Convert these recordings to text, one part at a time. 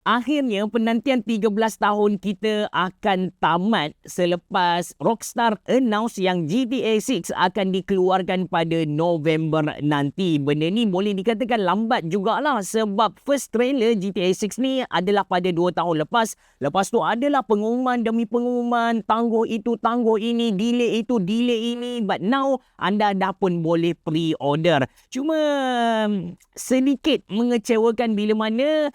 Akhirnya penantian 13 tahun kita akan tamat selepas Rockstar announce yang GTA 6 akan dikeluarkan pada November nanti. Benda ni boleh dikatakan lambat jugalah sebab first trailer GTA 6 ni adalah pada 2 tahun lepas. Lepas tu adalah pengumuman demi pengumuman, tangguh itu, tangguh ini, delay itu, delay ini. But now anda dah pun boleh pre-order. Cuma sedikit mengecewakan bila mana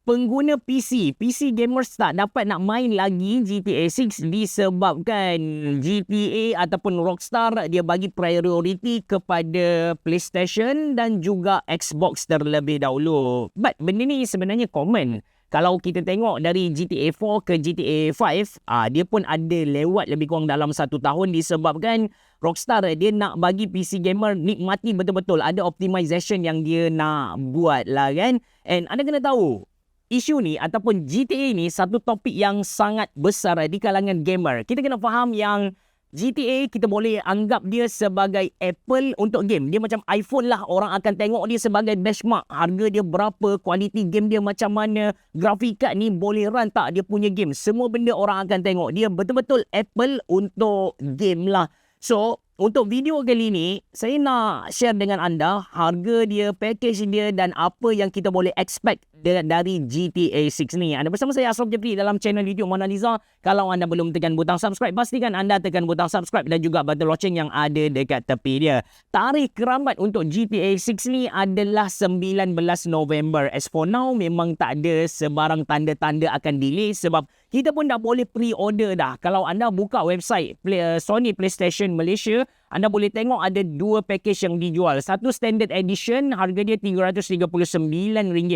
pengguna PC gamers tak dapat nak main lagi GTA 6 disebabkan GTA ataupun Rockstar dia bagi priority kepada PlayStation dan juga Xbox terlebih dahulu. But benda ni sebenarnya common. Kalau kita tengok dari GTA 4 ke GTA 5, dia pun ada lewat lebih kurang dalam 1 tahun disebabkan Rockstar dia nak bagi PC gamer nikmati betul-betul. Ada optimization yang dia nak buat lah kan. And anda kena tahu, isu ni ataupun GTA ni satu topik yang sangat besar di kalangan gamer. Kita kena faham yang GTA kita boleh anggap dia sebagai Apple untuk game. Dia macam iPhone lah. Orang akan tengok dia sebagai benchmark. Harga dia berapa, kualiti game dia macam mana, grafik card ni boleh run tak dia punya game. Semua benda orang akan tengok. Dia betul-betul Apple untuk game lah. So, untuk video kali ni, saya nak share dengan anda harga dia, package dia dan apa yang kita boleh expect dari GTA 6 ni. Anda bersama saya Ashraf Jeffrey dalam channel YouTube Mona Lisa. Kalau anda belum tekan butang subscribe, pastikan anda tekan butang subscribe dan juga button loceng yang ada dekat tepi dia. Tarikh keramat untuk GTA 6 ni adalah 19 November. As for now, memang tak ada sebarang tanda-tanda akan delay sebab kita pun dah boleh pre-order dah. Kalau anda buka website Sony PlayStation Malaysia, anda boleh tengok ada 2 package yang dijual. Satu standard edition, harga dia RM339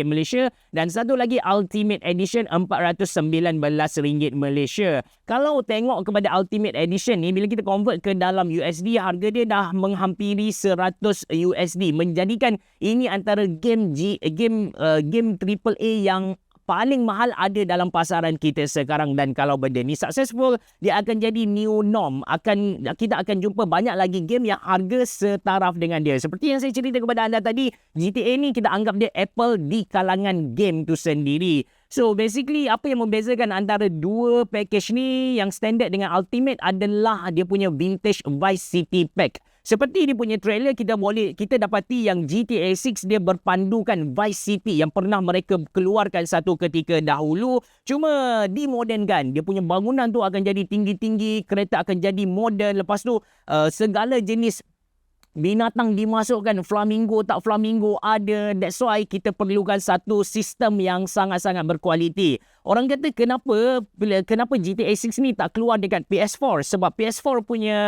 Malaysia. Dan satu lagi Ultimate Edition, RM419 Malaysia. Kalau tengok kepada Ultimate Edition ni, bila kita convert ke dalam USD, harga dia dah menghampiri 100 USD. Menjadikan ini antara game AAA yang paling mahal ada dalam pasaran kita sekarang. Dan kalau benda ni successful, dia akan jadi new norm. Kita akan jumpa banyak lagi game yang harga setaraf dengan dia. Seperti yang saya cerita kepada anda tadi, GTA ni kita anggap dia Apple di kalangan game tu sendiri. So basically apa yang membezakan antara 2 package ni, yang standard dengan Ultimate adalah dia punya Vintage Vice City Pack. Seperti di punya trailer kita dapati yang GTA 6 dia berpandukan Vice City yang pernah mereka keluarkan satu ketika dahulu. Cuma dimodernkan. Dia punya bangunan tu akan jadi tinggi-tinggi, kereta akan jadi moden. Lepas tu segala jenis binatang dimasukkan, flamingo tak flamingo ada. That's why kita perlukan satu sistem yang sangat-sangat berkualiti. Orang kata kenapa GTA 6 ni tak keluar dekat PS4? Sebab PS4 punya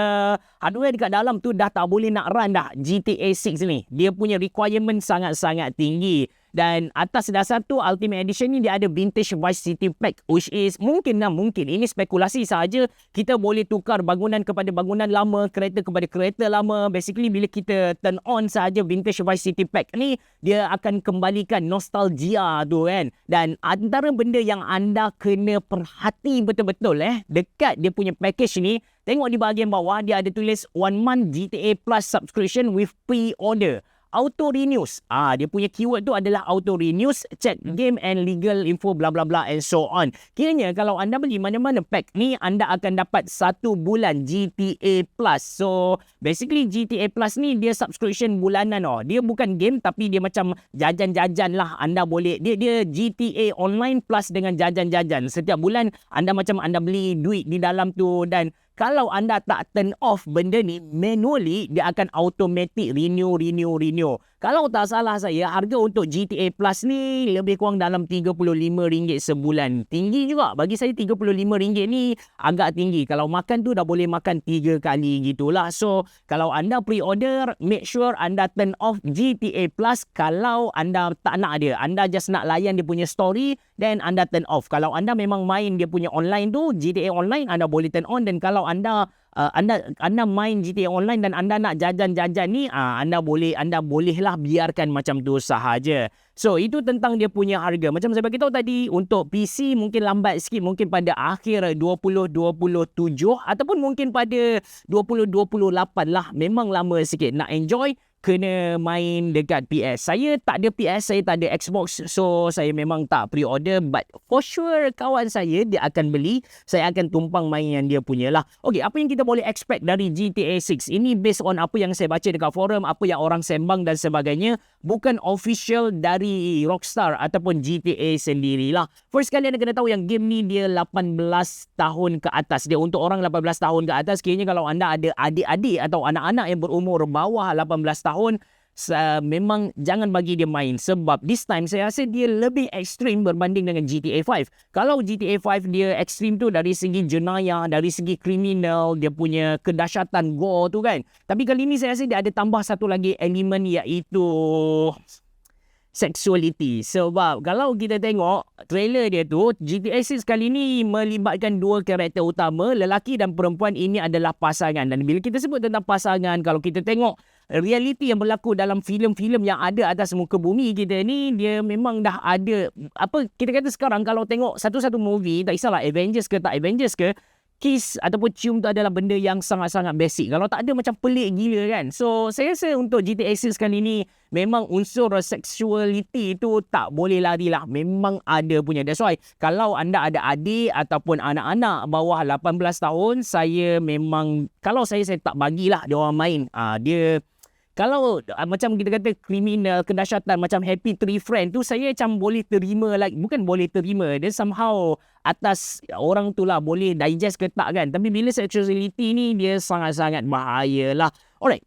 hardware dekat dalam tu dah tak boleh nak run dah GTA 6 ni. Dia punya requirement sangat-sangat tinggi. Dan atas dasar tu Ultimate Edition ni dia ada Vintage Vice City Pack, which is mungkin ini spekulasi sahaja, kita boleh tukar bangunan kepada bangunan lama, kereta kepada kereta lama. Basically bila kita turn on sahaja Vintage Vice City Pack ni, dia akan kembalikan nostalgia tu kan. Dan antara benda yang anda kena perhati betul-betul dekat dia punya package ni, tengok di bahagian bawah dia ada tulis 1 month GTA Plus subscription with pre-order. Auto renews. Dia punya keyword tu adalah auto renews, check game and legal info bla bla bla and so on. Kiranya kalau anda beli mana-mana pack ni, anda akan dapat 1 bulan GTA Plus. So basically GTA Plus ni dia subscription bulanan. Dia bukan game tapi dia macam jajan-jajan lah. Anda boleh dia GTA online plus dengan jajan-jajan. Setiap bulan anda beli duit di dalam tu. Dan kalau anda tak turn off benda ni manually, dia akan automatic renew. Kalau tak salah saya, harga untuk GTA Plus ni lebih kurang dalam RM35 sebulan. Tinggi juga. Bagi saya RM35 ni agak tinggi. Kalau makan tu dah boleh makan 3 kali gitulah. So, kalau anda pre-order, make sure anda turn off GTA Plus. Kalau anda tak nak dia, anda just nak layan dia punya story, then anda turn off. Kalau anda memang main dia punya online tu, GTA Online, anda boleh turn on. Dan kalau anda main GTA Online dan anda nak jajan-jajan ni, anda bolehlah biarkan macam tu sahaja. So itu tentang dia punya harga. Macam saya bagi tahu tadi, untuk PC mungkin lambat sikit, mungkin pada akhir 2027 ataupun mungkin pada 2028 lah. Memang lama sikit. Nak enjoy, kena main dekat PS. Saya tak ada PS, saya tak ada Xbox, so saya memang tak pre-order, but for sure kawan saya dia akan beli, saya akan tumpang main yang dia punya lah. Okay, apa yang kita boleh expect dari GTA 6? Ini based on apa yang saya baca dekat forum, apa yang orang sembang dan sebagainya, bukan official dari Rockstar ataupun GTA sendirilah. First kali anda kena tahu yang game ni dia 18 tahun ke atas. Dia untuk orang 18 tahun ke atas. Kiranya kalau anda ada adik-adik atau anak-anak yang berumur bawah 18 tahun, memang jangan bagi dia main. Sebab this time saya rasa dia lebih ekstrim berbanding dengan GTA 5. Kalau GTA 5 dia ekstrim tu dari segi jenayah, dari segi kriminal, dia punya kedahsyatan gore tu kan. Tapi kali ni saya rasa dia ada tambah satu lagi elemen, iaitu sexuality. Sebab kalau kita tengok trailer dia tu, GTA 6 kali ni melibatkan dua karakter utama, lelaki dan perempuan. Ini adalah pasangan. Dan bila kita sebut tentang pasangan, kalau kita tengok realiti yang berlaku dalam filem-filem yang ada atas muka bumi kita ni, dia memang dah ada, apa kita kata sekarang, kalau tengok satu-satu movie, tak kisahlah Avengers ke tak Avengers ke, kiss ataupun cium tu adalah benda yang sangat-sangat basic. Kalau tak ada macam pelik gila kan. So saya rasa untuk GTA 6 kali ni memang unsur sexuality tu tak boleh lari lah. Memang ada punya. That's why kalau anda ada adik ataupun anak-anak bawah 18 tahun, saya memang, kalau saya tak bagilah dia orang main. Dia kalau macam kita kata kriminal, kedahsyatan macam Happy Tree Friend tu, saya macam boleh terima, like, bukan boleh terima, dia somehow atas orang tu lah boleh digest ke tak kan. Tapi bila sexuality ni, dia sangat-sangat bahaya lah. Alright.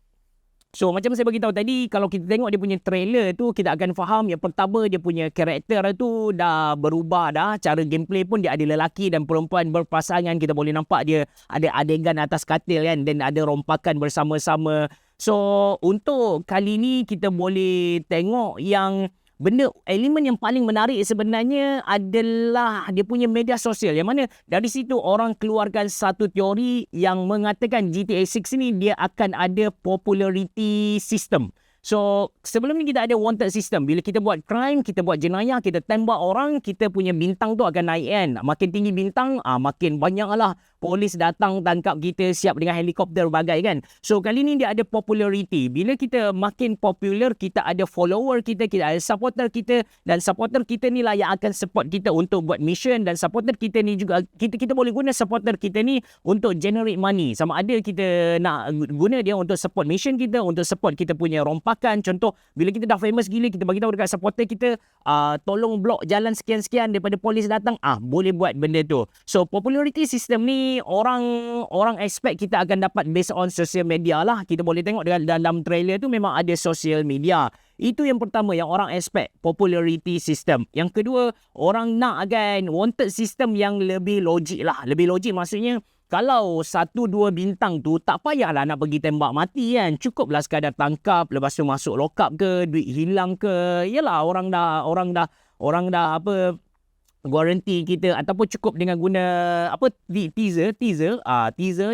So macam saya beritahu tadi, kalau kita tengok dia punya trailer tu, kita akan faham yang pertama dia punya karakter tu dah berubah dah. Cara gameplay pun dia ada lelaki dan perempuan berpasangan. Kita boleh nampak dia ada adegan atas katil kan, dan ada rompakan bersama-sama. So untuk kali ni kita boleh tengok yang elemen yang paling menarik sebenarnya adalah dia punya media sosial, yang mana dari situ orang keluarkan satu teori yang mengatakan GTA 6 ni dia akan ada popularity system. So sebelum ni kita ada wanted system. Bila kita buat crime, kita buat jenayah, kita tembak orang, kita punya bintang tu akan naik kan. Makin tinggi bintang, makin banyak lah polis datang tangkap kita, siap dengan helikopter bagai kan. So kali ni dia ada popularity. Bila kita makin popular, kita ada follower kita, kita ada supporter kita, dan supporter kita ni lah yang akan support kita untuk buat mission. Dan supporter kita ni juga, kita boleh guna supporter kita ni untuk generate money. Sama ada kita nak guna dia untuk support mission kita, untuk support kita punya rompakan. Contoh, bila kita dah famous gila, kita bagi tahu dekat supporter kita, tolong blok jalan sekian-sekian daripada polis datang, boleh buat benda tu. So popularity system ni orang expect kita akan dapat based on social media lah. Kita boleh tengok dalam trailer tu memang ada social media. Itu yang pertama yang orang expect, popularity system. Yang kedua, orang nak kan wanted system yang lebih logik lah. Lebih logik maksudnya, kalau 1-2 bintang tu tak payahlah nak pergi tembak mati kan. Cukuplah sekadar tangkap, lepas tu masuk lock up ke, duit hilang ke. Yalah, orang dah guarantee kita, ataupun cukup dengan guna teaser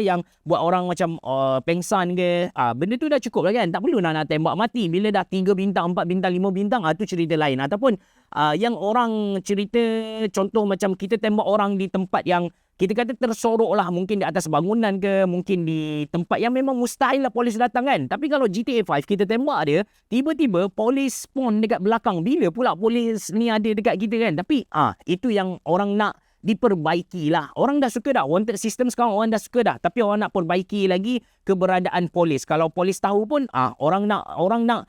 yang buat orang macam pengsan ke, benda tu dah cukup lah kan. Tak perlu nak tembak mati. Bila dah 3 bintang, 4 bintang, 5 bintang, tu cerita lain. Ataupun yang orang cerita, contoh macam kita tembak orang di tempat yang kita kata tersorok lah, mungkin di atas bangunan ke, mungkin di tempat yang memang mustahil lah polis datang kan. Tapi kalau GTA 5 kita tembak dia, tiba-tiba polis spawn dekat belakang. Bila pula polis ni ada dekat kita kan. Tapi itu yang orang nak diperbaiki lah. Orang dah suka dah wanted system sekarang, orang dah suka dah. Tapi orang nak perbaiki lagi keberadaan polis. Kalau polis tahu pun orang nak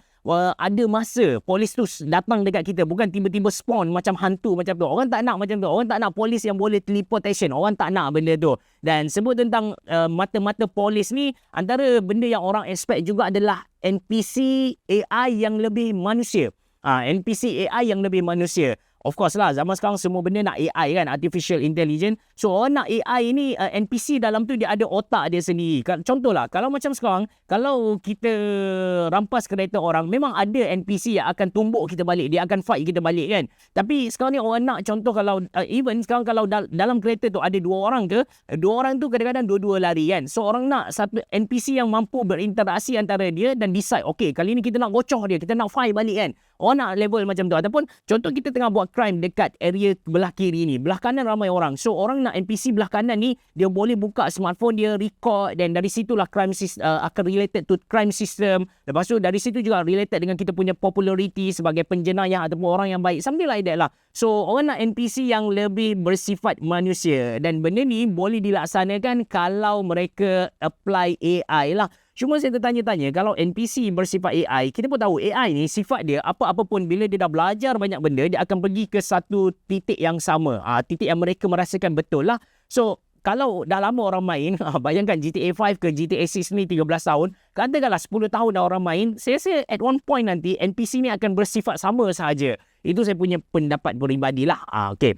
ada masa polis tu datang dekat kita, bukan tiba-tiba spawn macam hantu macam tu. Orang tak nak macam tu. Orang tak nak polis yang boleh teleportation. Orang tak nak benda tu. Dan sebut tentang mata-mata polis ni, antara benda yang orang expect juga adalah NPC AI yang lebih manusia. NPC AI yang lebih manusia. Of course lah, zaman sekarang semua benda nak AI kan, artificial intelligence. So orang nak AI ni, NPC dalam tu dia ada otak dia sendiri. Contohlah, kalau macam sekarang, kalau kita rampas kereta orang, memang ada NPC yang akan tumbuk kita balik, dia akan fight kita balik kan. Tapi sekarang ni orang nak, contoh kalau even sekarang kalau dalam kereta tu ada 2 orang ke, 2 orang tu kadang-kadang dua-dua lari kan. So orang nak satu NPC yang mampu berinteraksi antara dia dan decide, okay, kali ni kita nak gocoh dia, kita nak fight balik kan. Orang nak level macam tu. Ataupun contoh kita tengah buat crime dekat area belah kiri ni, belah kanan ramai orang. So orang nak NPC belah kanan ni, dia boleh buka smartphone dia, record, dan dari situlah crime akan related to crime system. Lepas tu dari situ juga related dengan kita punya popularity sebagai penjenayah ataupun orang yang baik, something like that lah. So orang nak NPC yang lebih bersifat manusia, dan benda ni boleh dilaksanakan kalau mereka apply AI lah. Cuma saya tertanya-tanya, kalau NPC bersifat AI, kita pun tahu AI ni sifat dia apa-apa pun bila dia dah belajar banyak benda, dia akan pergi ke satu titik yang sama. Titik yang mereka merasakan betul lah. So, kalau dah lama orang main, bayangkan GTA 5 ke GTA 6 ni 13 tahun, katakanlah 10 tahun dah orang main, saya rasa at one point nanti NPC ni akan bersifat sama sahaja. Itu saya punya pendapat peribadi lah. Okay.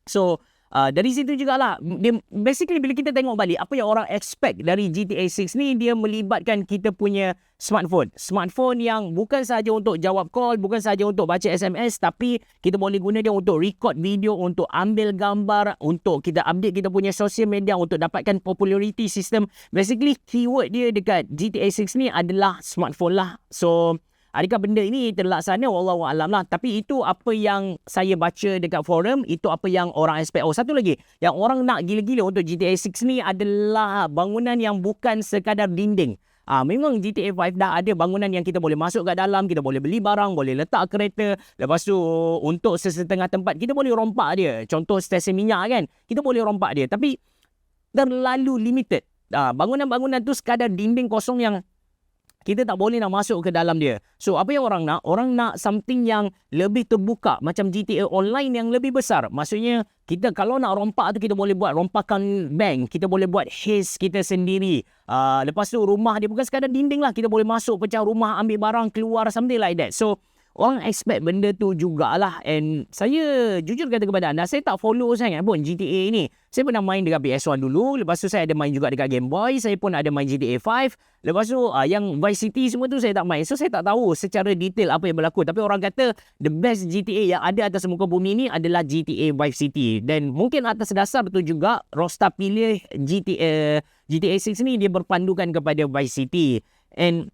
So, dari situ jugalah, basically bila kita tengok balik apa yang orang expect dari GTA 6 ni, dia melibatkan kita punya smartphone yang bukan sahaja untuk jawab call, bukan sahaja untuk baca SMS, tapi kita boleh guna dia untuk record video, untuk ambil gambar, untuk kita update kita punya social media, untuk dapatkan popularity system. Basically keyword dia dekat GTA 6 ni adalah smartphone lah. So adakah benda ini terlaksana? Wallahualam lah. Tapi itu apa yang saya baca dekat forum, itu apa yang orang expect. Oh, satu lagi, yang orang nak gila-gila untuk GTA 6 ni adalah bangunan yang bukan sekadar dinding. Memang GTA 5 dah ada bangunan yang kita boleh masuk kat dalam, kita boleh beli barang, boleh letak kereta. Lepas tu untuk sesetengah tempat kita boleh rompak dia. Contoh stesen minyak kan, kita boleh rompak dia. Tapi terlalu limited. Bangunan-bangunan tu sekadar dinding kosong yang kita tak boleh nak masuk ke dalam dia. So, apa yang orang nak? Orang nak something yang lebih terbuka. Macam GTA Online yang lebih besar. Maksudnya, kita kalau nak rompak tu, kita boleh buat rompakan bank. Kita boleh buat haze kita sendiri. Lepas tu, rumah dia bukan sekadar dinding lah. Kita boleh masuk pecah rumah, ambil barang, keluar, something like that. So, orang expect benda tu jugalah. And saya jujur kata kepada anda, saya tak follow sangat pun GTA ni. Saya pernah main dekat PS1 dulu. Lepas tu saya ada main juga dekat Game Boy. Saya pun ada main GTA 5. Lepas tu yang Vice City semua tu saya tak main. So saya tak tahu secara detail apa yang berlaku. Tapi orang kata the best GTA yang ada atas muka bumi ni adalah GTA Vice City. Dan mungkin atas dasar tu juga Rockstar pilih GTA 6 ni dia berpandukan kepada Vice City. And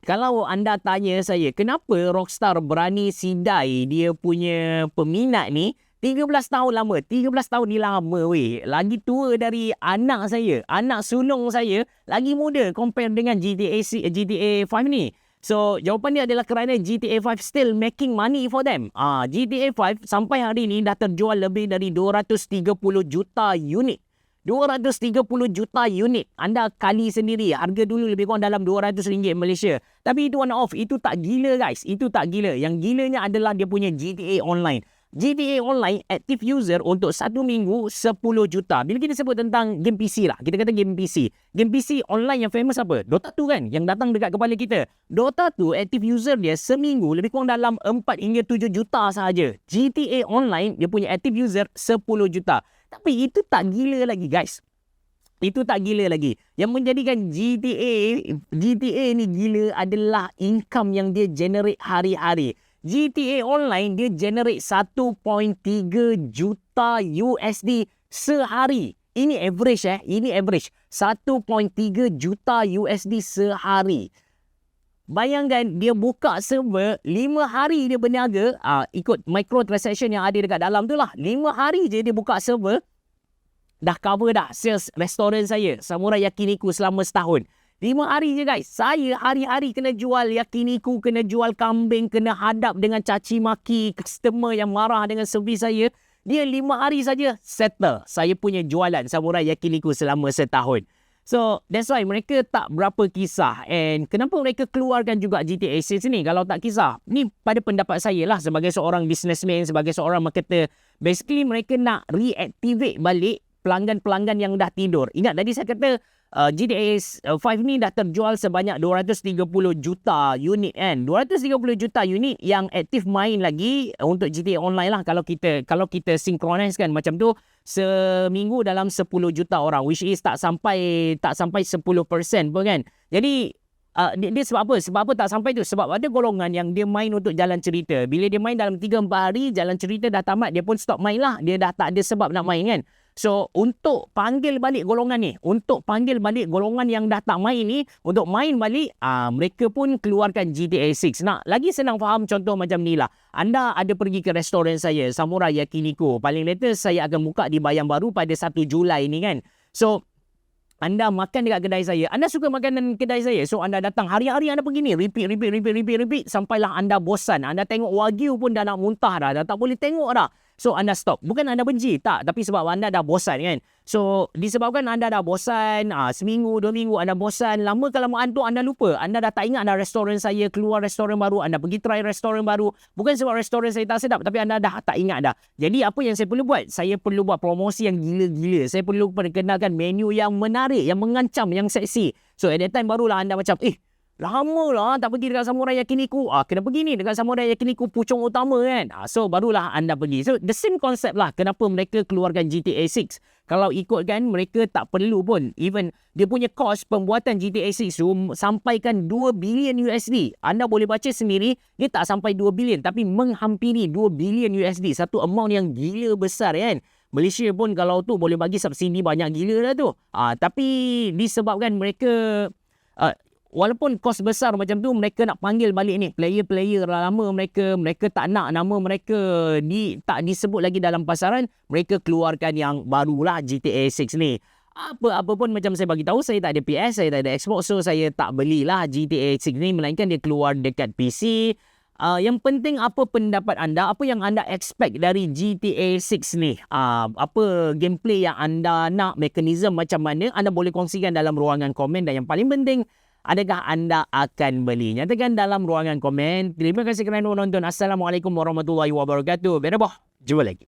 kalau anda tanya saya, kenapa Rockstar berani sidai dia punya peminat ni? 13 tahun lama. 13 tahun ni lama weh. Lagi tua dari anak saya. Anak sulung saya lagi muda compare dengan GTA 5 ni. So, jawapan dia adalah kerana GTA 5 still making money for them. GTA 5 sampai hari ni dah terjual lebih dari 230 juta unit. 230 juta unit. Anda kali sendiri. Harga dulu lebih kurang dalam RM200 Malaysia. Tapi itu one off. Itu tak gila guys. Itu tak gila. Yang gilanya adalah dia punya GTA Online. GTA Online active user untuk 1 minggu 10 juta. Bila kita sebut tentang game PC lah. Kita kata game PC. Game PC online yang famous apa? Dota 2 kan? Yang datang dekat kepala kita. Dota 2 active user dia seminggu lebih kurang dalam 4 hingga 7 juta sahaja. GTA Online dia punya active user 10 juta. Tapi itu tak gila lagi guys. Itu tak gila lagi. Yang menjadikan GTA ni gila adalah income yang dia generate hari-hari. GTA Online dia generate 1.3 juta USD sehari. Ini average Ini average. 1.3 juta USD sehari. Bayangkan dia buka server 5 hari dia berniaga. Ikut microtransaction yang ada dekat dalam tu lah. 5 hari je dia buka server. Dah cover dah sales restoran saya, Samurai Yakiniku, selama setahun. 5 hari je guys. Saya hari-hari kena jual yakiniku, kena jual kambing, kena hadap dengan caci maki customer yang marah dengan servis saya. Dia 5 hari saja settle saya punya jualan Samurai Yakiniku selama setahun. So, that's why mereka tak berapa kisah. And kenapa mereka keluarkan juga GTA 6 ni kalau tak kisah? Ni pada pendapat saya lah sebagai seorang businessman, sebagai seorang marketer. Basically, mereka nak reactivate balik pelanggan-pelanggan yang dah tidur. Ingat tadi saya kata GTA 5 ni dah terjual sebanyak 230 juta unit kan. 230 juta unit yang aktif main lagi untuk GTA Online lah kalau kita synchronizekan macam tu, seminggu dalam 10 juta orang, which is tak sampai 10% pun kan. Jadi dia sebab apa? Sebab apa tak sampai tu? Sebab ada golongan yang dia main untuk jalan cerita. Bila dia main dalam 3-4 hari, jalan cerita dah tamat, dia pun stop main lah. Dia dah tak ada sebab nak main kan. So, untuk panggil balik golongan ni, untuk panggil balik golongan yang dah tak main ni, untuk main balik, mereka pun keluarkan GTA 6. Nak lagi senang faham contoh macam ni lah. Anda ada pergi ke restoran saya, Samurai Yakiniku. Paling latest saya akan buka di Bayang Baru pada 1 Julai ni kan. So, anda makan dekat kedai saya, anda suka makanan kedai saya, so anda datang hari-hari anda pergi ni, repeat, sampailah anda bosan. Anda tengok Wagyu pun dah nak muntah dah tak boleh tengok dah. So anda stop. Bukan anda benci, tak, tapi sebab anda dah bosan kan. So disebabkan anda dah bosan, seminggu, 2 minggu anda bosan, lama kelamaan tu anda lupa. Anda dah tak ingat dah restoran saya, keluar restoran baru, anda pergi try restoran baru. Bukan sebab restoran saya tak sedap, tapi anda dah tak ingat dah. Jadi apa yang saya perlu buat? Saya perlu buat promosi yang gila-gila. Saya perlu perkenalkan menu yang menarik, yang mengancam, yang seksi. So at that time barulah anda macam, lama lah tak pergi dekat Samurai Yakiniku. Kena pergi ni dekat Samurai Yakiniku pucung utama kan. So barulah anda pergi. So the same concept lah kenapa mereka keluarkan GTA 6. Kalau ikutkan, mereka tak perlu pun. Even dia punya cost pembuatan GTA 6 tu sampaikan 2 bilion USD. Anda boleh baca sendiri, dia tak sampai 2 bilion tapi menghampiri 2 bilion USD. Satu amount yang gila besar kan. Malaysia pun kalau tu boleh bagi subsidi banyak gila dah tu. Tapi disebabkan mereka walaupun kos besar macam tu, mereka nak panggil balik ni player-player lama mereka tak nak nama mereka tak disebut lagi dalam pasaran, mereka keluarkan yang barulah GTA 6 ni. Apa pun macam saya bagi tahu, saya tak ada PS, saya tak ada Xbox, so saya tak belilah GTA 6 ni, melainkan dia keluar dekat PC. Yang penting apa pendapat anda, apa yang anda expect dari GTA 6 ni, apa gameplay yang anda nak, mekanisme macam mana, anda boleh kongsikan dalam ruangan komen. Dan yang paling penting, adakah anda akan beli? Nyatakan dalam ruangan komen. Terima kasih kerana menonton. Assalamualaikum warahmatullahi wabarakatuh. Berabah. Jumpa lagi.